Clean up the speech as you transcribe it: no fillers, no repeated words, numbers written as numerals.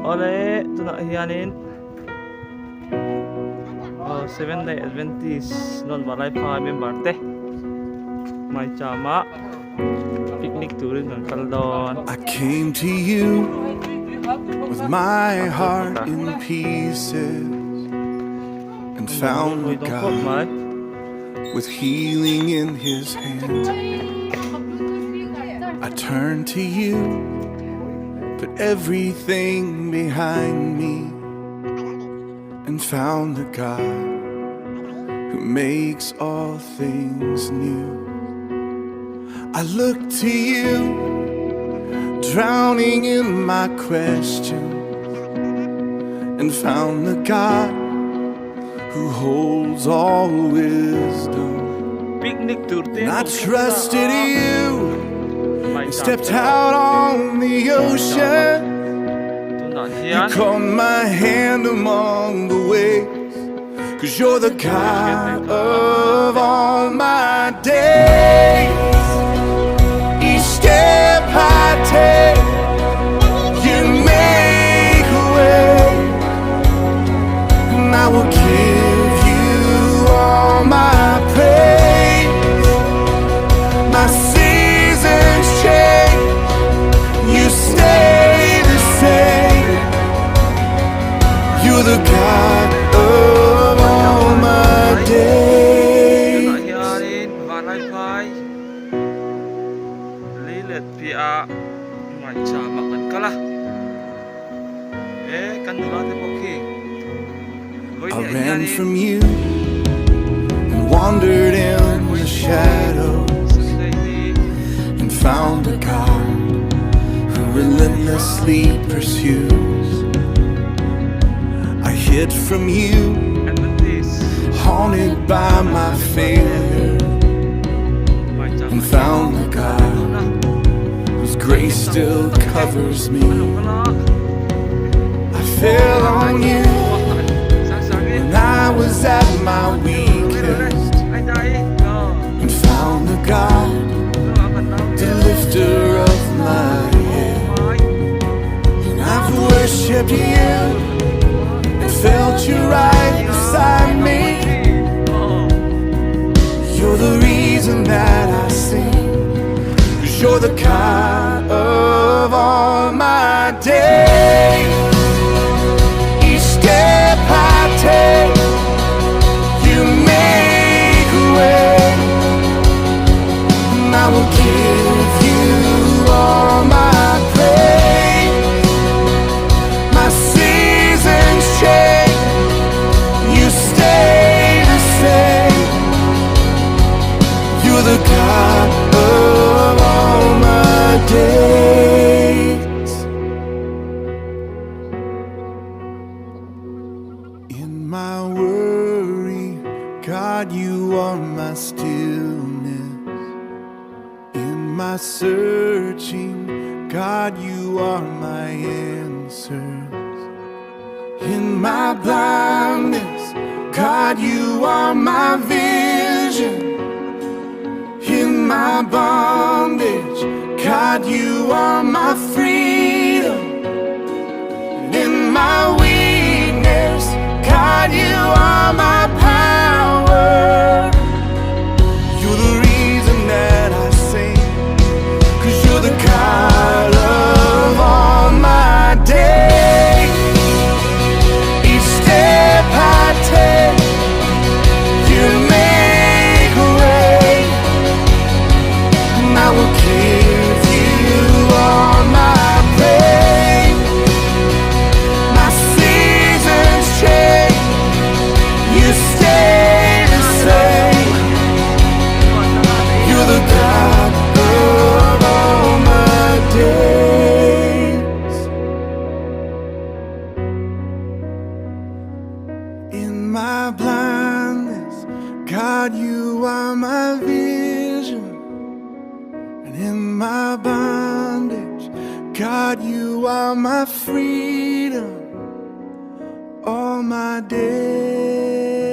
Ole, ito na hiyanin. Oh, 7-day Adventist non balay pa kami barte. May chama. Picnic touring ng Kaldon. I came to you with my heart in pieces and found a God with healing in his hand. I turned to you, put everything behind me, and found the God who makes all things new. I look to you, drowning in my questions, and found the God who holds all wisdom. Picnic tour din. And I trusted you and stepped out on the ocean. You caught my hand among the waves, 'cause you're the God of all my days. Each step I take, you make a way, and I will give you all my praise. My seasons change, you stay the same. You're the God of all my days. Hiyanin, balay pay. Lilet pia. May chama kan kala. Kanulate mo ki. I ran from you and wandered in the shadows and found a God who relentlessly pursues. I hid from you, haunted by my failure, and found a God whose grace still covers me. I fell on you when I was at my weakest, and found the God, the lifter of my head. And I've worshipped you and felt you right beside me. You're the reason that I sing, 'cause you're the God of all my days. Each step I take, you make a way, and I will give you all my praise. My seasons change, you stay the same. You're the God of all my days. In my worry, God, you are my stillness. In my searching, God, you are my answers. In my blindness, God, you are my vision. In my bondage, God, you are my freedom. In my weakness, God, you are my power. You're the reason that I sing, 'cause you're the God of all my days. Each step I take, you make a way, and I will give you all my praise. My seasons change, you stay the same. You're the God of all my days. In my blindness, God, you are my vision. And in my bondage, God, you are my freedom all my days.